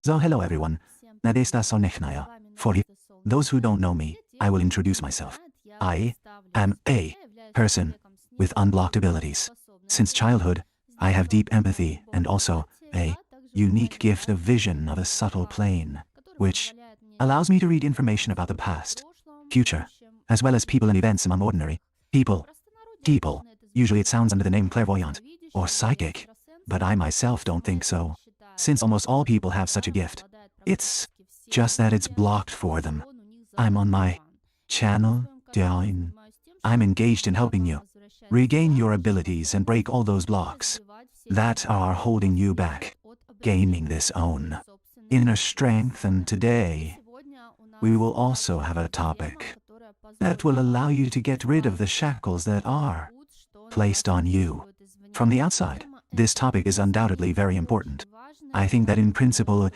So hello everyone, Nadezhda Solnechnaya. For those who don't know me, I will introduce myself. I am a person with unblocked abilities. Since childhood, I have deep empathy and also a unique gift of vision of a subtle plane, which allows me to read information about the past, future, as well as people and events among ordinary people. Usually it sounds under the name clairvoyant or psychic, but I myself don't think so, since almost all people have such a gift. It's just that it's blocked for them. I'm on my channel, I'm engaged in helping you regain your abilities and break all those blocks that are holding you back, gaining this own inner strength. And today, we will also have a topic that will allow you to get rid of the shackles that are placed on you from the outside. This topic is undoubtedly very important. I think that in principle,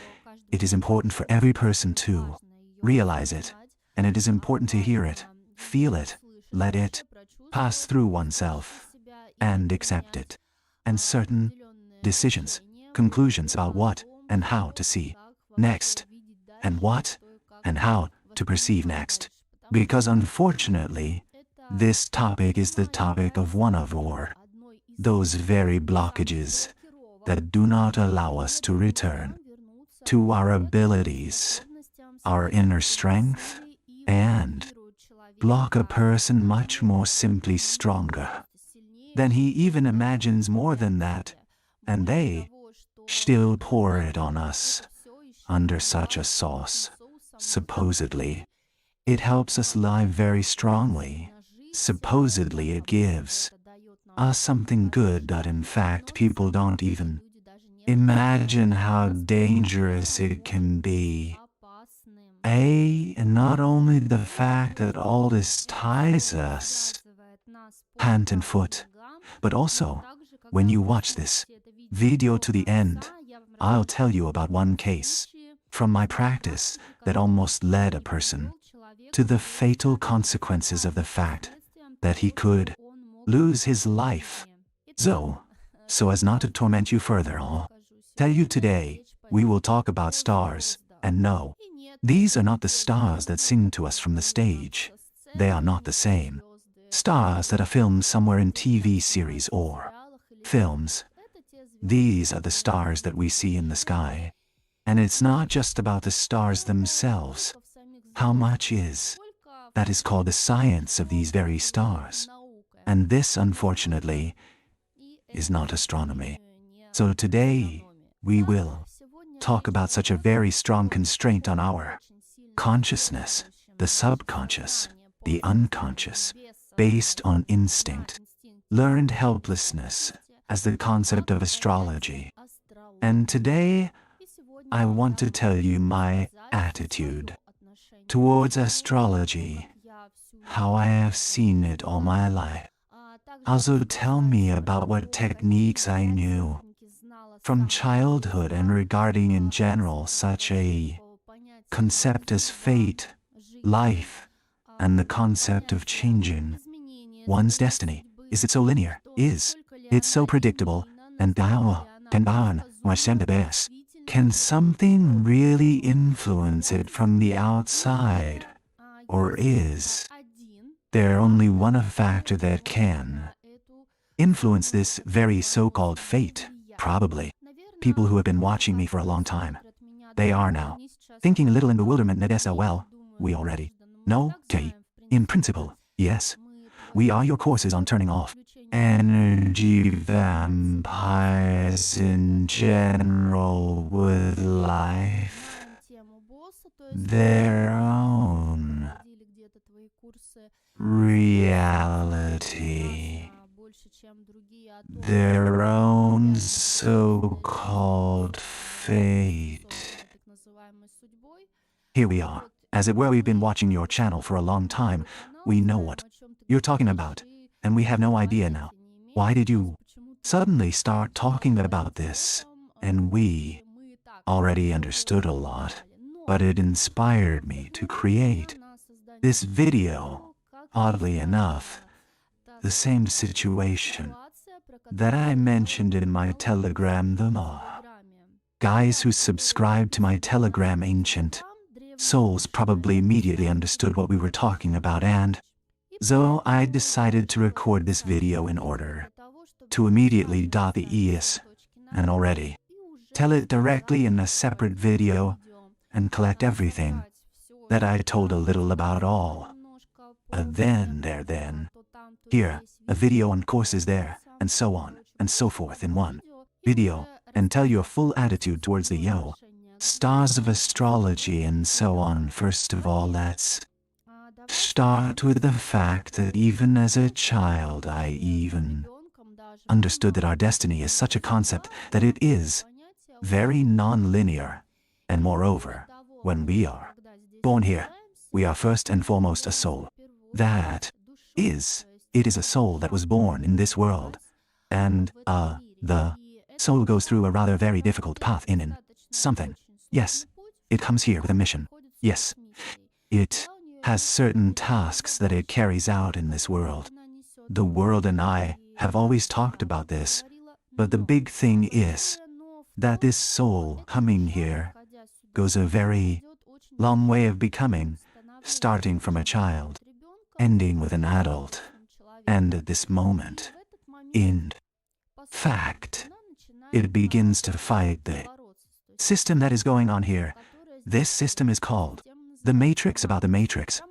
it is important for every person to realize it, and it is important to hear it, feel it, let it pass through oneself, and accept it. And certain decisions, conclusions about what and how to see next, and what and how to perceive next. Because unfortunately, this topic is the topic of one of those very blockages that do not allow us to return to our abilities, our inner strength, and block a person much more simply stronger than he even imagines. More than that, and they still pour it on us under such a sauce. Supposedly, it helps us live very strongly. Supposedly it gives us something good that in fact people don't even imagine how dangerous it can be. And not only the fact that all this ties us hand and foot, but also, when you watch this video to the end, I'll tell you about one case from my practice that almost led a person to the fatal consequences of the fact that he could lose his life. So as not to torment you further, I'll tell you today, we will talk about stars, and no, these are not the stars that sing to us from the stage. They are not the same stars that are filmed somewhere in TV series or films. These are the stars that we see in the sky. And it's not just about the stars themselves. How much that is called the science of these very stars. And this, unfortunately, is not astronomy. So today, we will talk about such a very strong constraint on our consciousness, the subconscious, the unconscious, based on instinct, learned helplessness as the concept of astrology. And today, I want to tell you my attitude towards astrology, how I have seen it all my life. Also tell me about what techniques I knew from childhood and regarding in general such a concept as fate, life, and the concept of changing one's destiny. Is it so linear? Is it so predictable? And can something really influence it from the outside? Or is there only one factor that can influence this very so-called fate? Probably. People who have been watching me for a long time, they are now thinking a little in bewilderment. Nadezhda, well, we already know. In principle, yes. We are your courses on turning off energy vampires in general with life, their own reality, their own so-called fate. Here we are. As it were, we've been watching your channel for a long time. We know what you're talking about, and we have no idea now. Why did you suddenly start talking about this? And we already understood a lot, but it inspired me to create this video. Oddly enough, the same situation that I mentioned in my Telegram, Guys who subscribed to my Telegram Ancient Souls probably immediately understood what we were talking about, and so I decided to record this video in order to immediately dot the I's and already tell it directly in a separate video and collect everything that I told a little about all. Then, here, a video on courses there, and so on and so forth in one video, and tell your full attitude towards the stars of astrology and so on. First of all, let's start with the fact that even as a child I even understood that our destiny is such a concept that it is very non-linear, and moreover, when we are born here, we are first and foremost a soul. It is a soul that was born in this world, and the soul goes through a rather very difficult path in something. Yes, it comes here with a mission. Yes, it has certain tasks that it carries out in this world. The world and I have always talked about this, but the big thing is that this soul coming here goes a very long way of becoming, starting from a child, ending with an adult, and at this moment, in fact, it begins to fight the system that is going on here. This system is called the Matrix. About the Matrix,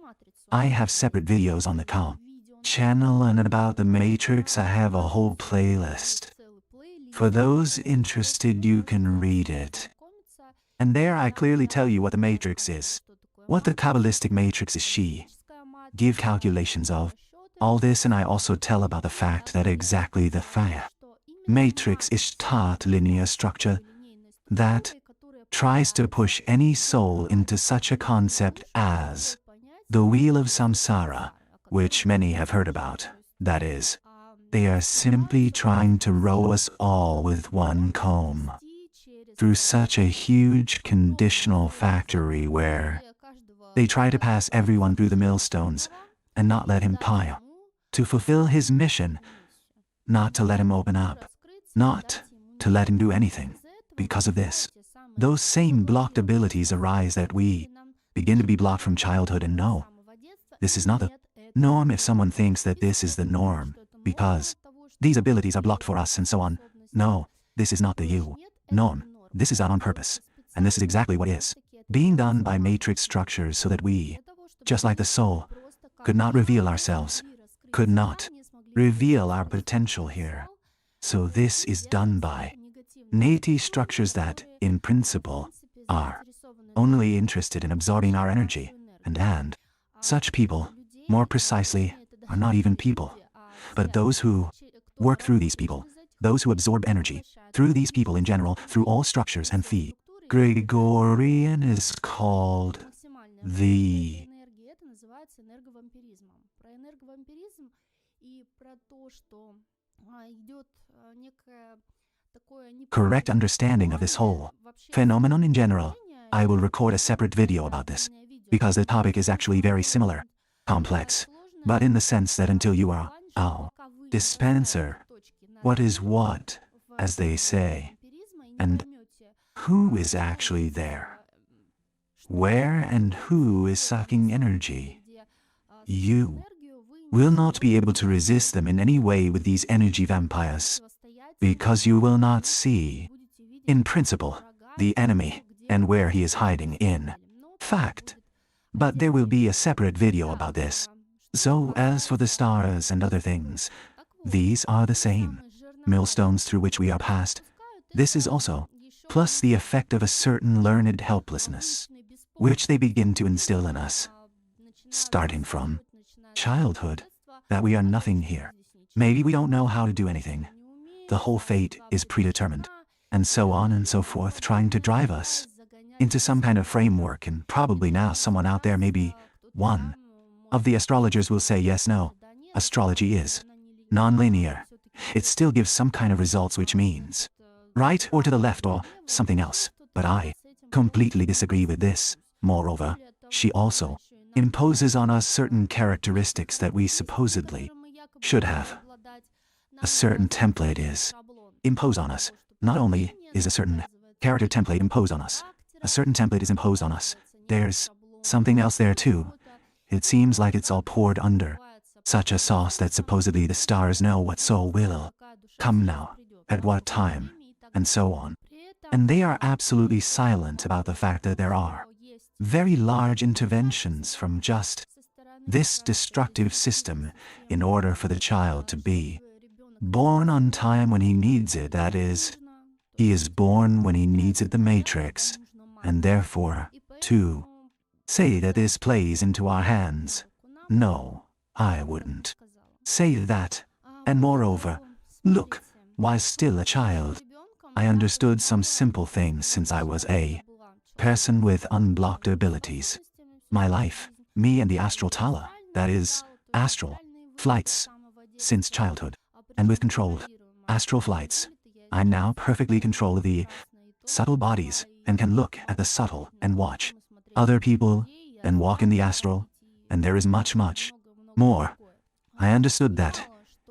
I have separate videos on the channel, and about the Matrix I have a whole playlist. For those interested, you can read it. And there I clearly tell you what the Matrix is, what the Kabbalistic Matrix is. Give calculations of all this, and I also tell about the fact that exactly the Matrix is taught linear structure that tries to push any soul into such a concept as the wheel of samsara, which many have heard about. That is, they are simply trying to row us all with one comb through such a huge conditional factory where they try to pass everyone through the millstones and not let him pile, to fulfill his mission, not to let him open up, not to let him do anything. Because of this, those same blocked abilities arise that we begin to be blocked from childhood. And no, this is not the norm if someone thinks that this is the norm, because these abilities are blocked for us and so on. No, this is not the norm. This is on purpose, and this is exactly what is being done by matrix structures so that we, just like the soul, could not reveal ourselves, could not reveal our potential here. So this is done by native structures that, in principle, are only interested in absorbing our energy, and such people, more precisely, are not even people, but those who work through these people, those who absorb energy through these people in general, through all structures. And the Gregorian is called the correct understanding of this whole phenomenon in general. I will record a separate video about this, because the topic is actually very similar, complex, but in the sense that until you are dispenser, what is what, as they say, and who is actually there, where and who is sucking energy, you will not be able to resist them in any way with these energy vampires, because you will not see, in principle, the enemy and where he is hiding in fact. But there will be a separate video about this. So as for the stars and other things, these are the same millstones through which we are passed. This is also, plus the effect of a certain learned helplessness, which they begin to instill in us, starting from childhood, that we are nothing here. Maybe we don't know how to do anything. The whole fate is predetermined, and so on and so forth, trying to drive us into some kind of framework. And probably now someone out there, maybe one of the astrologers, will say, yes, no, astrology is non-linear. It still gives some kind of results, which means right or to the left or something else. But I completely disagree with this. Moreover, she also imposes on us certain characteristics that we supposedly should have. A certain template is imposed on us. Not only is a certain character template imposed on us. A certain template is imposed on us. There's something else there too. It seems like it's all poured under. Such a sauce that supposedly the stars know what soul will come now, at what time, and so on. And they are absolutely silent about the fact that there are very large interventions from just this destructive system in order for the child to be born on time when he needs it. That is, he is born when he needs it, the matrix, and therefore, to say that this plays into our hands. No, I wouldn't say that. And moreover, look, while still a child, I understood some simple things since I was a person with unblocked abilities. My life, me and the astral tala, that is, astral flights, since childhood, and with controlled astral flights, I now perfectly control the subtle bodies and can look at the subtle and watch other people and walk in the astral, and there is much, much more. I understood that,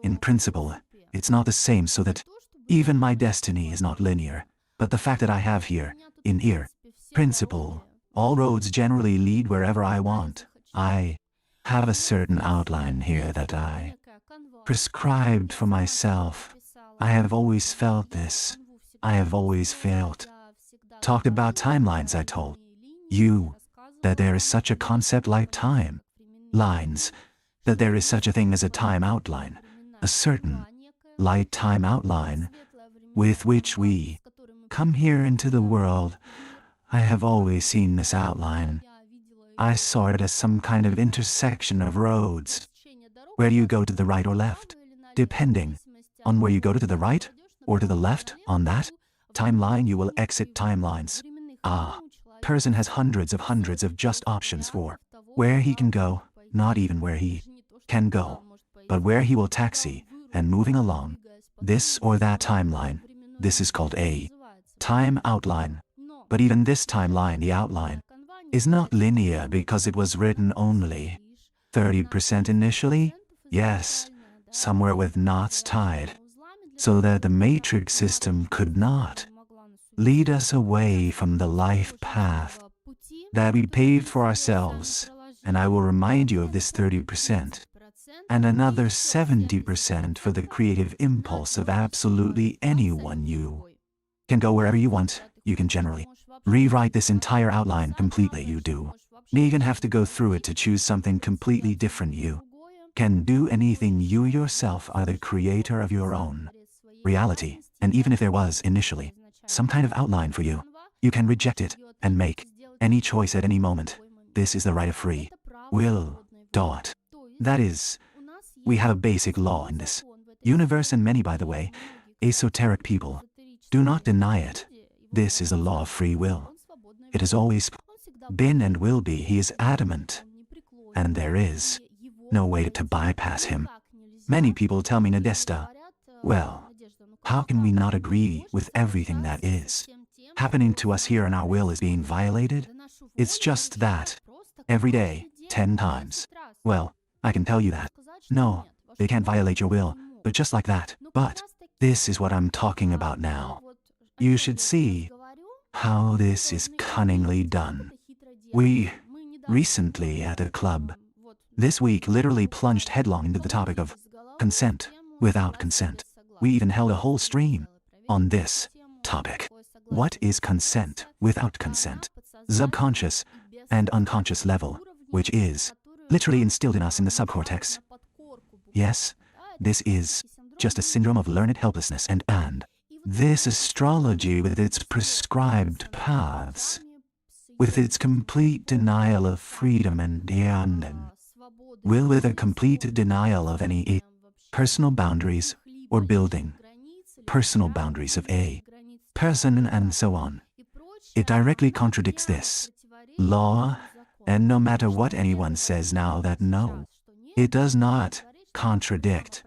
in principle, it's not the same, so that even my destiny is not linear, but the fact that I have here, in here, principle, all roads generally lead wherever I want. I have a certain outline here that I prescribed for myself. I have always felt this. I have always felt. Talked about timelines. I told you that there is such a concept like time lines, that there is such a thing as a time outline, a certain light time outline with which we come here into the world. I have always seen this outline. I saw it as some kind of intersection of roads. Where do you go, to the right or left? Depending on where you go, to the right or to the left, on that timeline you will exit timelines. Person has hundreds of just options for where he can go, not even where he can go, but where he will taxi and moving along this or that timeline. This is called a time outline. But even this timeline, the outline, is not linear because it was written only 30% initially, yes, somewhere with knots tied, so that the matrix system could not lead us away from the life path that we paved for ourselves. And I will remind you of this 30%, and another 70% for the creative impulse of absolutely anyone. You can go wherever you want. You can generally rewrite this entire outline completely. You do not even have to go through it to choose something completely different. You can do anything. You yourself are the creator of your own reality, and even if there was initially some kind of outline for you, you can reject it and make any choice at any moment. This is the right of free will. That is, we have a basic law in this universe, and many, by the way, esoteric people do not deny it. This is a law of free will. It has always been and will be. He is adamant, and there is no way to bypass him. Many people tell me, Nadezhda, well, how can we not agree with everything that is happening to us here, and our will is being violated? It's just that. Every day, 10 times. Well, I can tell you that. No, they can't violate your will, but just like that. But this is what I'm talking about now. You should see how this is cunningly done. We recently at a club this week literally plunged headlong into the topic of consent without consent. We even held a whole stream on this topic. What is consent without consent? Subconscious and unconscious level, which is literally instilled in us in the subcortex. Yes, this is just a syndrome of learned helplessness, and this astrology with its prescribed paths, with its complete denial of freedom and will, with a complete denial of any personal boundaries or building personal boundaries of a person and so on. It directly contradicts this law, and no matter what anyone says now that no, it does not contradict.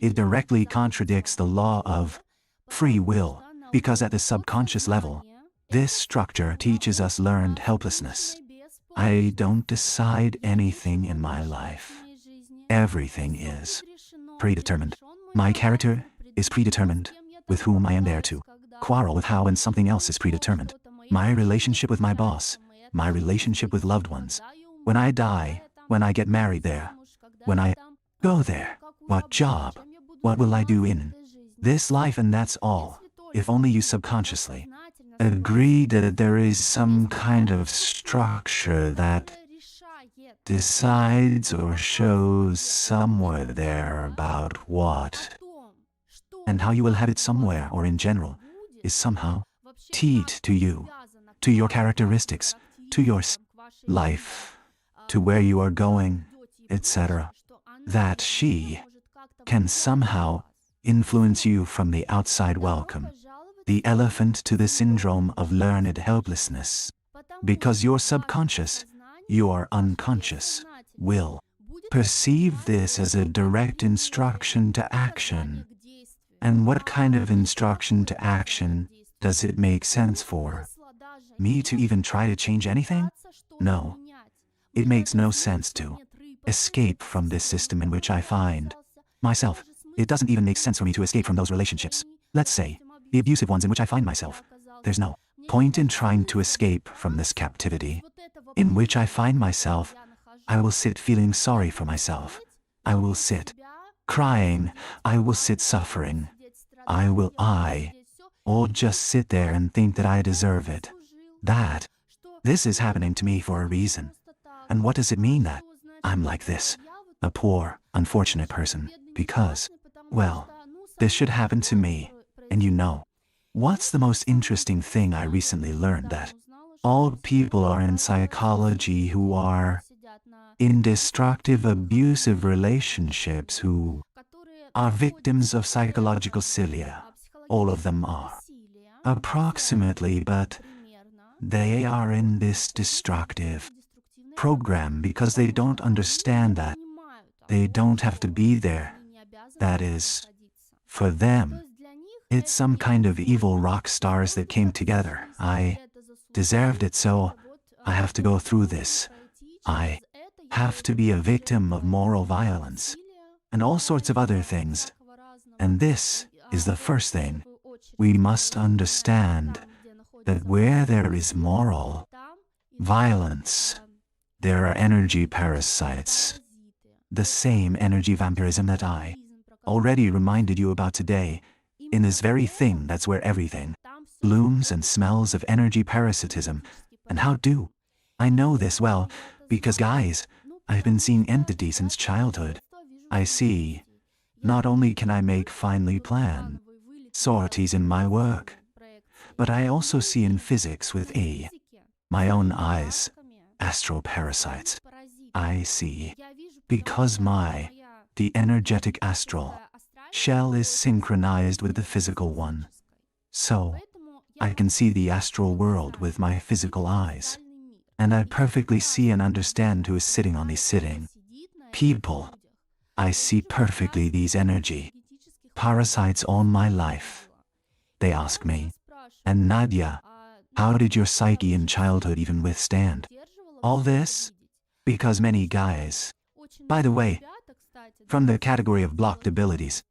It directly contradicts the law of free will, because at the subconscious level, this structure teaches us learned helplessness. I don't decide anything in my life. Everything is predetermined. My character is predetermined, with whom I am there to quarrel with how and something else is predetermined. My relationship with my boss, my relationship with loved ones. When I die, when I get married there, when I go there, what job, what will I do in this life, and that's all. If only you subconsciously agree that there is some kind of structure that decides or shows somewhere there about what and how you will have it somewhere or in general is somehow tied to you, to your characteristics, to your life, to where you are going, etc. That she can somehow influence you from the outside. Welcome the elephant to the syndrome of learned helplessness. Because your subconscious, your unconscious, will perceive this as a direct instruction to action. And what kind of instruction to action does it make sense for me to even try to change anything? No. It makes no sense to escape from this system in which I find myself. It doesn't even make sense for me to escape from those relationships. Let's say, the abusive ones in which I find myself. There's no point in trying to escape from this captivity in which I find myself. I will sit feeling sorry for myself. I will sit crying. I will sit suffering. Or just sit there and think that I deserve it. That this is happening to me for a reason. And what does it mean that I'm like this, a poor, unfortunate person, because, well, this should happen to me. And you know, what's the most interesting thing I recently learned? That all people are in psychology who are in destructive, abusive relationships, who are victims of psychological cilia. All of them are. Approximately, but they are in this destructive program because they don't understand that they don't have to be there. That is, for them, it's some kind of evil rock stars that came together. I deserved it, so I have to go through this. I have to be a victim of moral violence and all sorts of other things. And this is the first thing. We must understand that where there is moral violence, there are energy parasites. The same energy vampirism that I already reminded you about today. In this very thing, that's where everything blooms and smells of energy parasitism. And how do I know this? Well, because guys, I've been seeing entities since childhood. I see. Not only can I make finely planned sorties in my work, but I also see in physics with my own eyes, astral parasites. I see. Because the energetic astral shell is synchronized with the physical one. So, I can see the astral world with my physical eyes. And I perfectly see and understand who is sitting on these sitting people. I see perfectly these energy parasites all my life. They ask me, and Nadia, how did your psyche in childhood even withstand all this? Because many guys, by the way, from the category of blocked abilities,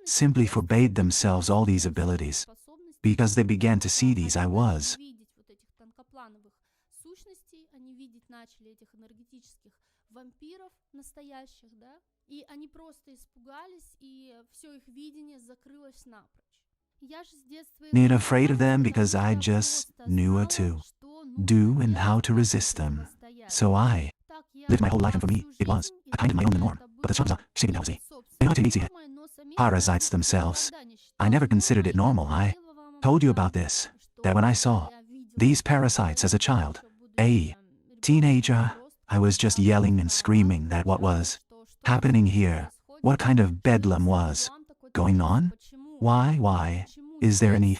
simply forbade themselves all these abilities, because they began to see these I was. Not afraid of them because I just knew what to do and how to resist them. So I lived my whole life, and for me, it was a kind of my own norm. But the Shamsa, parasites themselves. I never considered it normal. I told you about this, that when I saw these parasites as a child, a teenager, I was just yelling and screaming that what was happening here, what kind of bedlam was going on? Why? Is there any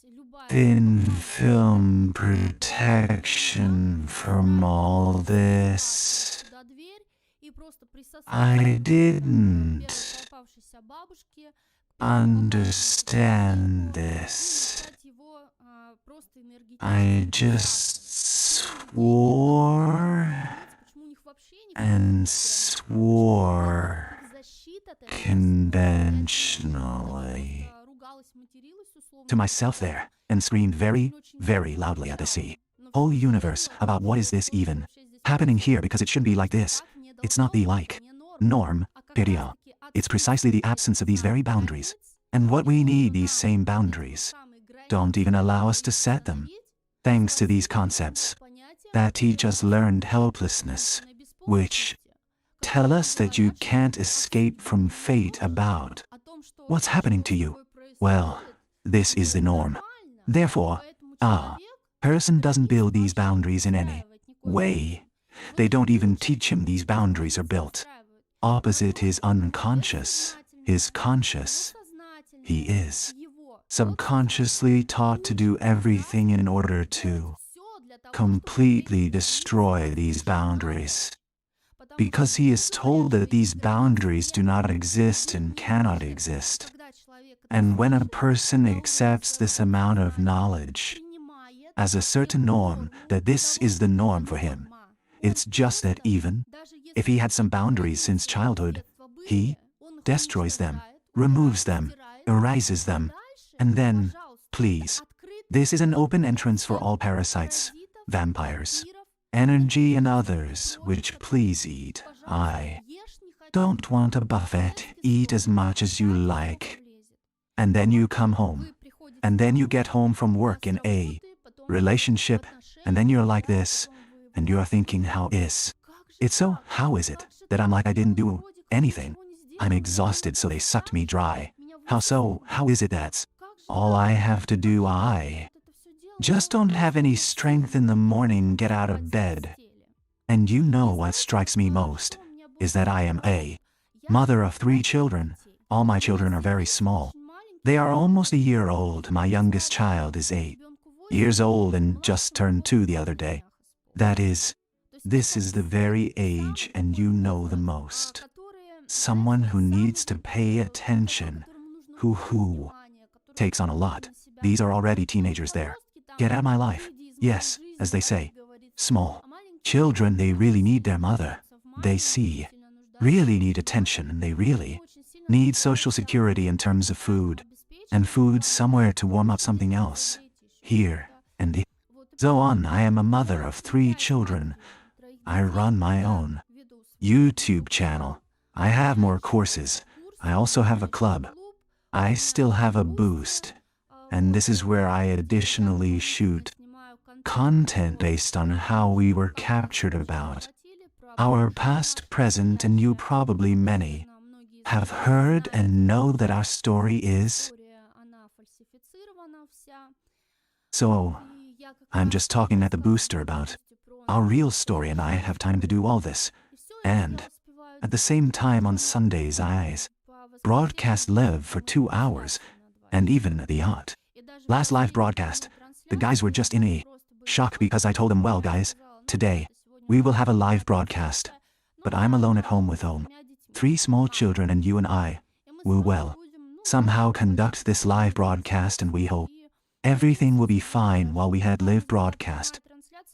thin film protection from all this? I didn't understand this. I just swore and swore conventionally. to myself there and screamed very, very loudly at the sea. Whole universe about what is this even happening here, because it should be like this. It's not the like norm, period. It's precisely the absence of these very boundaries. And what we need, these same boundaries, don't even allow us to set them. Thanks to these concepts that teach us learned helplessness, which tell us that you can't escape from fate about what's happening to you. Well, this is the norm. Therefore, person doesn't build these boundaries in any way. They don't even teach him these boundaries are built. Opposite his unconscious, his conscious, he is subconsciously taught to do everything in order to completely destroy these boundaries. Because he is told that these boundaries do not exist and cannot exist. And when a person accepts this amount of knowledge as a certain norm, that this is the norm for him, it's just that even if he had some boundaries since childhood, he destroys them, removes them, erases them, and then, please, this is an open entrance for all parasites, vampires, energy and others which please eat. I don't want a buffet, eat as much as you like. And then you come home. And then you get home from work in a relationship, and then you're like this, and you're thinking, how is it so? How is it that I'm like I didn't do anything? I'm exhausted, so they sucked me dry. How so? How is it that's all I have to do? I just don't have any strength in the morning, get out of bed. And you know what strikes me most is that I am a mother of 3 children. All my children are very small. They are almost a year old. My youngest child is 8 years old and just turned 2 the other day. That is, this is the very age, and you know the most. Someone who needs to pay attention, who takes on a lot. These are already teenagers there. Get out of my life. Yes, as they say, small children, they really need their mother. They really need attention, and they really need social security in terms of food. And food somewhere to warm up something else. Here, and so on. I am a mother of 3 children. I run my own YouTube channel. I have more courses. I also have a club. I still have a boost. And this is where I additionally shoot content based on how we were captured about our past, present, and you probably many have heard and know that our story is. So, I'm just talking at the booster about our real story, and I have time to do all this. And at the same time on Sundays I broadcast live for 2 hours, and even at the last live broadcast, the guys were just in a shock because I told them, well guys, today, we will have a live broadcast, but I'm alone at home with 3 small children, and you and I will somehow conduct this live broadcast, and we hope everything will be fine while we had live broadcast.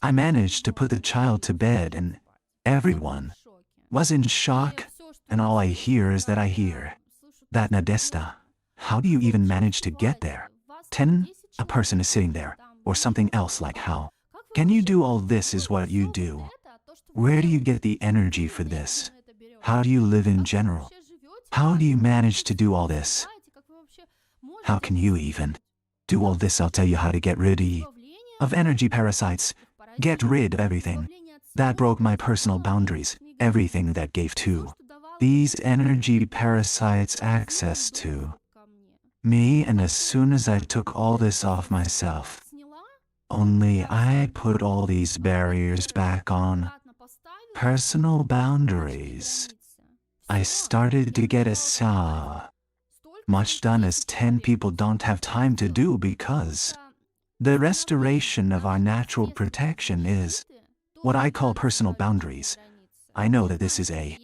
I managed to put the child to bed, and everyone was in shock, and all I hear is that Nadezhda, how do you even manage to get there? 10, a person is sitting there, or something else like how can you do all this is what you do? Where do you get the energy for this? How do you live in general? How do you manage to do all this? How can you even do all this? I'll tell you how to get rid of energy parasites. Get rid of everything that broke my personal boundaries, everything that gave to these energy parasites access to me. And as soon as I took all this off myself, only I put all these barriers back on, personal boundaries, I started to get much done as 10 people don't have time to do, because the restoration of our natural protection is what I call personal boundaries. I know that this is a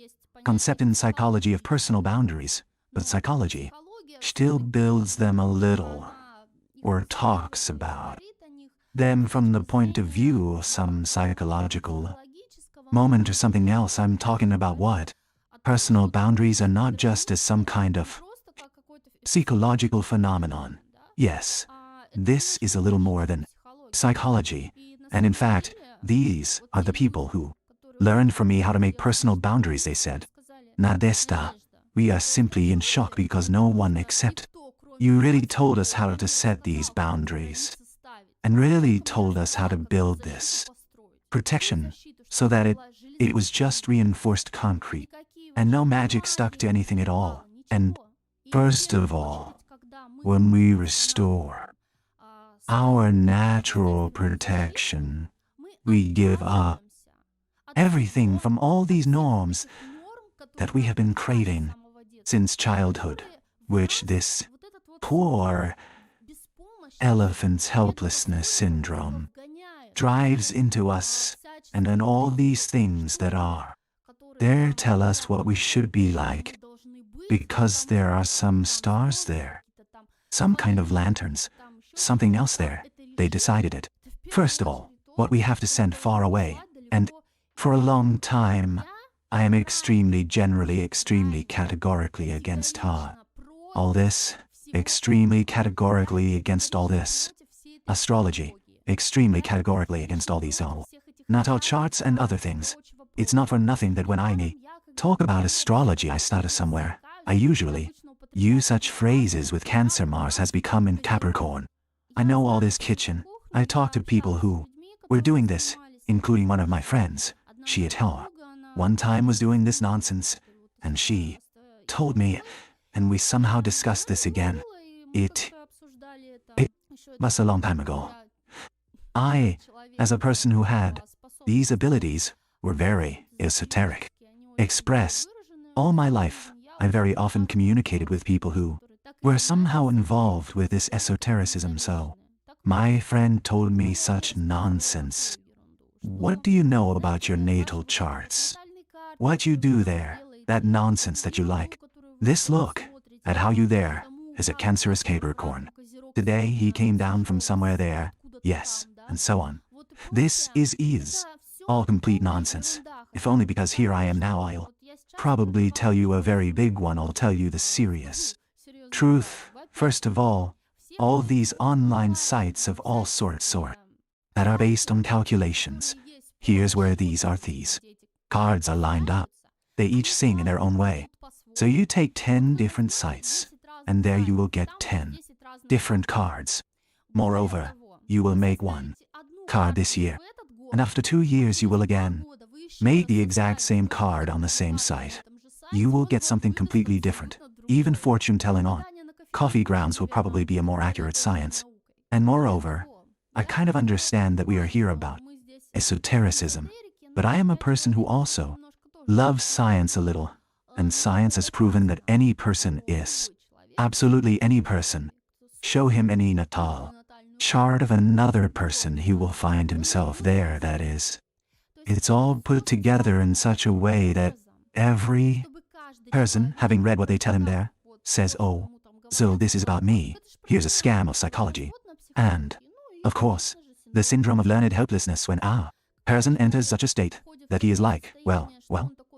concept in psychology of personal boundaries, but psychology still builds them a little, or talks about them from the point of view of some psychological moment or something else. I'm talking about what personal boundaries are not just as some kind of psychological phenomenon. Yes, this is a little more than psychology, and in fact, these are the people who learned from me how to make personal boundaries, they said. Nadezhda, we are simply in shock because no one except you really told us how to set these boundaries, and really told us how to build this protection, so that it was just reinforced concrete, and no magic stuck to anything at all. And first of all, when we restore our natural protection, we give up everything from all these norms that we have been craving since childhood, which this poor elephant's helplessness syndrome drives into us, and in all these things that are there tell us what we should be like, because there are some stars there, some kind of lanterns, something else there. They decided it. First of all, what we have to send far away, and for a long time, I am extremely categorically against all this, extremely categorically against all this. Astrology, extremely categorically against all these natal charts and other things. It's not for nothing that when I talk about astrology, I stutter somewhere. I usually use such phrases with Cancer. Mars has become in Capricorn. I know all this kitchen. I talk to people who were doing this, including one of my friends. She at one time was doing this nonsense, and she told me, and we somehow discussed this again. It was a long time ago. I, as a person who had these abilities, were very esoteric. Expressed all my life, I very often communicated with people who were somehow involved with this esotericism. So my friend told me such nonsense. What do you know about your natal charts? What you do there, that nonsense that you like. This look at how you there is a cancerous Capricorn. Today he came down from somewhere there, yes, and so on. This is all complete nonsense. If only because here I am now, I'll probably tell you a very big one. I'll tell you the serious truth. First of all these online sites of all sorts that are based on calculations. Here's where these cards are lined up. They each sing in their own way. So you take 10 different sites, and there you will get 10 different cards. Moreover, you will make one card this year, and after 2 years you will again make the exact same card on the same site. You will get something completely different. Even fortune-telling on coffee grounds will probably be a more accurate science. And moreover, I kind of understand that we are here about esotericism, but I am a person who also loves science a little, and science has proven that any person is, absolutely any person, show him any natal chart of another person, he will find himself there. That is, it's all put together in such a way that every person, having read what they tell him there, says, oh, so this is about me. Here's a scam of psychology. And, of course, the syndrome of learned helplessness, when a person enters such a state that he is like, well,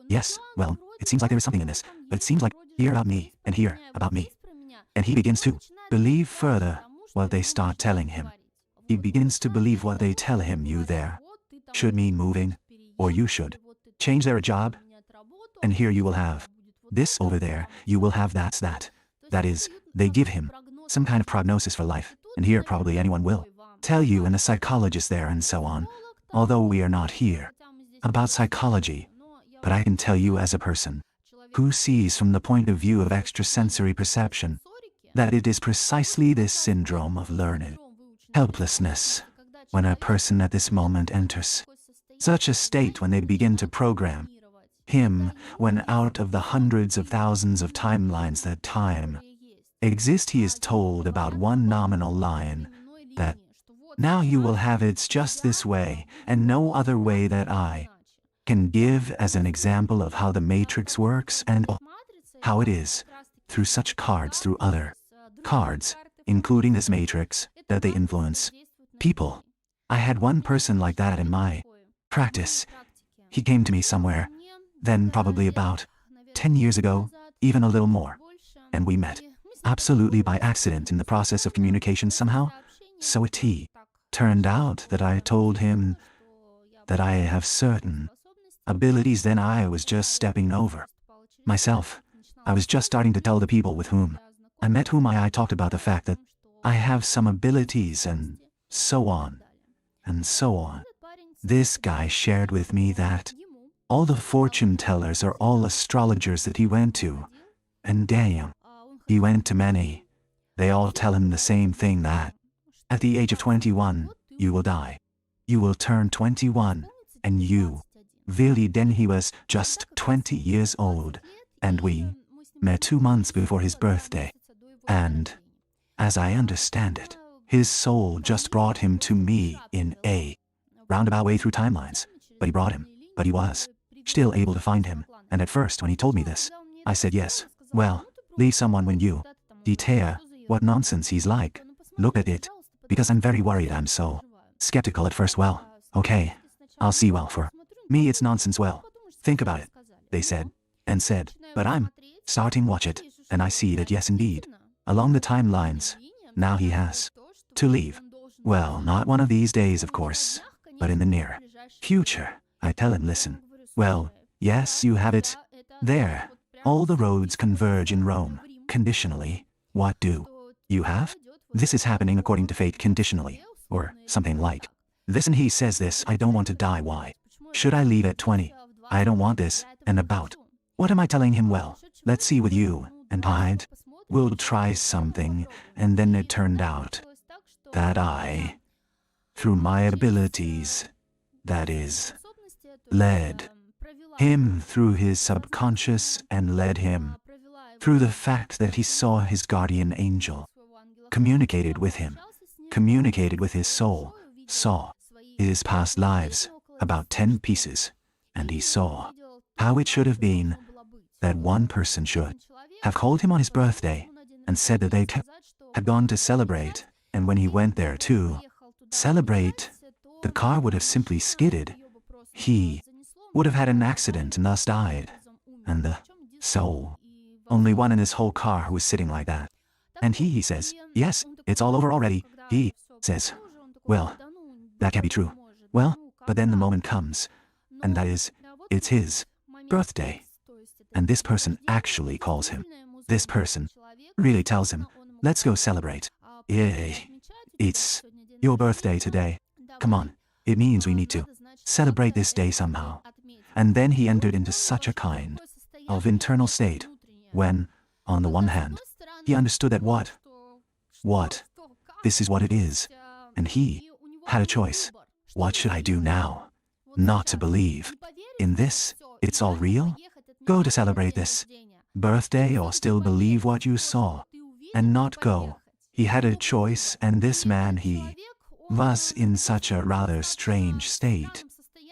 yes, well, it seems like there is something in this, but it seems like here about me, and here about me. And he begins to believe further what they start telling him. He begins to believe what they tell him. You there should mean moving, or you should change their job, and here you will have this. Over there you will have that. That is, they give him some kind of prognosis for life, and here probably anyone will tell you, and a psychologist there, and so on. Although we are not here about psychology, but I can tell you as a person who sees from the point of view of extrasensory perception that it is precisely this syndrome of learned helplessness when a person at this moment enters such a state, when they begin to program him, when out of the hundreds of thousands of timelines that time exist, he is told about one nominal line, that now you will have it's just this way and no other way, that I can give as an example of how the matrix works and how it is through such cards, through other cards, including this matrix, that they influence people. I had one person like that in my practice. He came to me somewhere, then probably about 10 years ago, even a little more, and we met absolutely by accident in the process of communication somehow. So it turned out that I told him that I have certain abilities, then I was just stepping over myself. I was just starting to tell the people with whom I met, whom I talked about the fact that I have some abilities and so on and so on. This guy shared with me that all the fortune tellers are all astrologers that he went to, and damn, he went to many. They all tell him the same thing, that at the age of 21, you will die. You will turn 21, and you. Really, then he was just 20 years old, and we met 2 months before his birthday. And, as I understand it, his soul just brought him to me in a roundabout way through timelines. But he brought him, but he was still able to find him. And at first when he told me this, I said yes. Well, leave someone when you detail what nonsense he's like. Look at it. Because I'm very worried. I'm so skeptical at first. Well, okay, I'll see. Well, for me it's nonsense. Well, think about it, they said, and said, but I'm starting watch it, and I see that yes indeed, along the timelines, now he has to leave. Well, not one of these days of course, but in the near future. I tell him, listen, well, yes, you have it there. All the roads converge in Rome, conditionally. What do you have? This is happening according to fate conditionally, or something like this. And he says this, I don't want to die. Why should I leave at 20? I don't want this, and about. What am I telling him? Well, let's see with you, and we'll try something, and then it turned out that I, through my abilities, that is, led him through his subconscious and led him through the fact that he saw his guardian angel, communicated with him, communicated with his soul, saw his past lives, about 10 pieces, and he saw how it should have been, that one person should have called him on his birthday and said that they had gone to celebrate, and when he went there to celebrate, the car would have simply skidded. He would have had an accident and thus died. And the soul, only one in his whole car who was sitting like that. And he says, yes, it's all over already. He says, well, that can't be true. Well, but then the moment comes, and that is, it's his birthday. And this person actually calls him. This person really tells him, let's go celebrate. Yay, it's your birthday today. Come on, it means we need to celebrate this day somehow. And then he entered into such a kind of internal state, when, on the one hand, he understood that what, this is what it is, and he had a choice. What should I do now? Not to believe in this, it's all real? Go to celebrate this birthday, or still believe what you saw and not go? He had a choice, and this man, he was in such a rather strange state,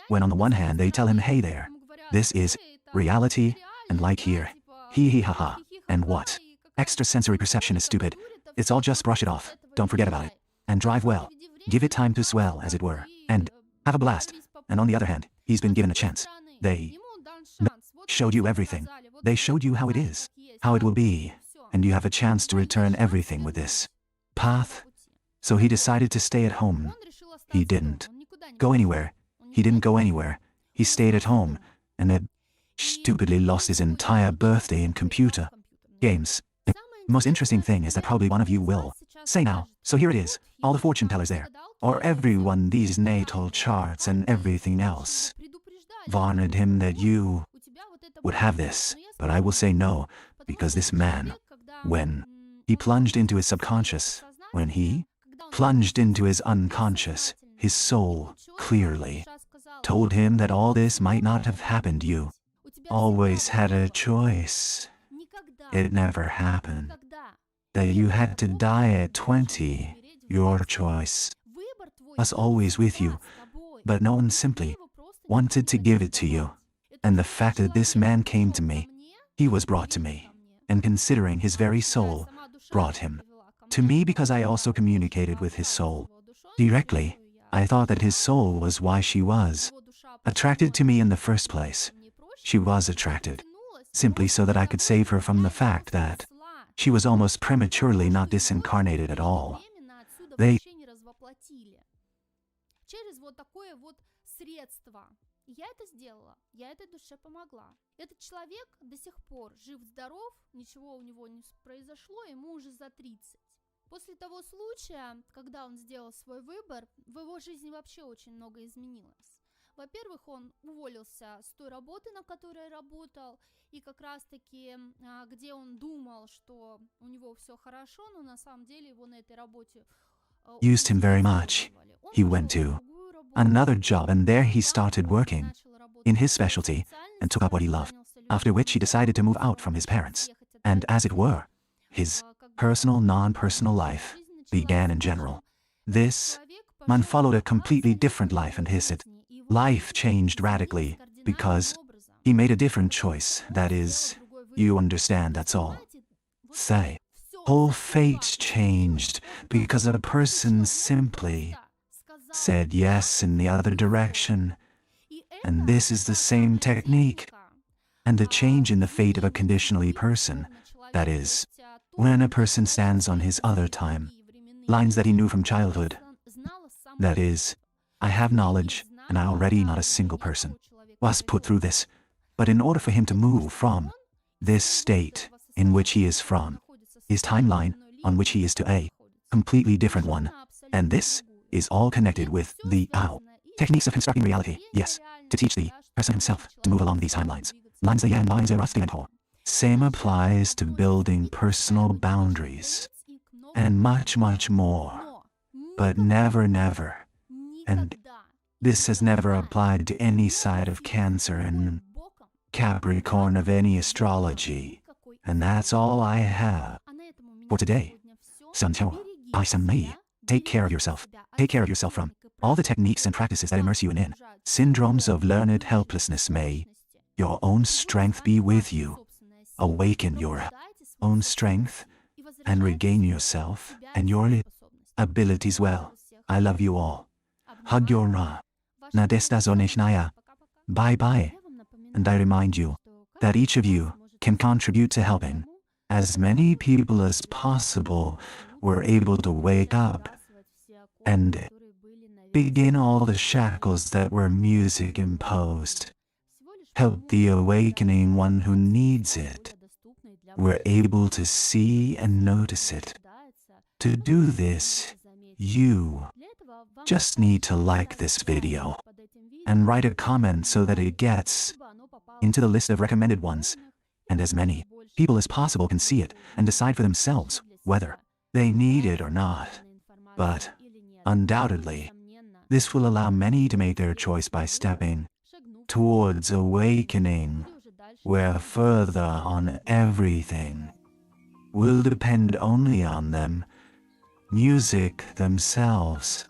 when on the one hand they tell him, hey there, this is reality, and like here, hee ha ha, and what? Extrasensory perception is stupid. It's all just brush it off, don't forget about it, and drive well. Give it time to swell, as it were, and have a blast. And on the other hand, he's been given a chance. They showed you everything. They showed you how it is, how it will be, and you have a chance to return everything with this path. So he decided to stay at home. He didn't go anywhere. He didn't go anywhere. He stayed at home, and had stupidly lost his entire birthday in computer games. The most interesting thing is that probably one of you will say now, so here it is, all the fortune tellers there, or everyone, these natal charts and everything else, warned him that you would have this. But I will say no, because this man, when he plunged into his subconscious, when he plunged into his unconscious, his soul clearly told him that all this might not have happened. You always had a choice. It never happened. That you had to die at 20, your choice was always with you, but no one simply wanted to give it to you. And the fact that this man came to me, he was brought to me, and considering his very soul brought him to me, because I also communicated with his soul directly. I thought that his soul was why she was attracted to me in the first place. She was attracted simply so that I could save her from the fact that She was almost prematurely not disincarnated at all. They через вот такое вот средство. Я это сделала, я этой душе помогла. Этот человек до сих пор жив-здоров, ничего у него не произошло, ему уже за 30. После того случая, когда он сделал свой выбор, в его жизни вообще очень много изменилось. Во-первых, он уволился с той работы, на которой работал, и как раз-таки, где он думал, что у него все хорошо, но на самом деле его на этой работе used him very much. He went to another job and there he started working in his specialty and took up what he loved, after which he decided to move out from his parents. And as it were, his personal, non-personal life began in general. This man followed a completely different life and his life changed radically because he made a different choice. That is, you understand, that's all. Say, whole fate changed because a person simply said yes in the other direction. And this is the same technique. And the change in the fate of a conditionally person, that is, when a person stands on his other time, lines that he knew from childhood. That is, I have knowledge, and I already not a single person was put through this. But in order for him to move from this state in which he is from, his timeline on which he is to a completely different one. And this is all connected with the techniques of constructing reality, yes, to teach the person himself to move along these timelines. Lines the yang, lines are rusting and whole. Same applies to building personal boundaries and much, much more. But never, never. And this has never applied to any side of Cancer and Capricorn of any astrology. And that's all I have for today. Sancho, I Mei. Take care of yourself. Take care of yourself from all the techniques and practices that immerse you in syndromes of learned helplessness. May your own strength be with you. Awaken your own strength and regain yourself and your abilities well. I love you all. Hug your Nadezhda Solnechnaya. Bye-bye. And I remind you that each of you can contribute to helping as many people as possible were able to wake up and begin all the shackles that were music imposed. Help the awakening one who needs it. We're able to see and notice it. To do this, you just need to like this video and write a comment so that it gets into the list of recommended ones, and as many people as possible can see it and decide for themselves whether they need it or not. But undoubtedly, this will allow many to make their choice by stepping towards awakening, where further on everything will depend only on them, music themselves.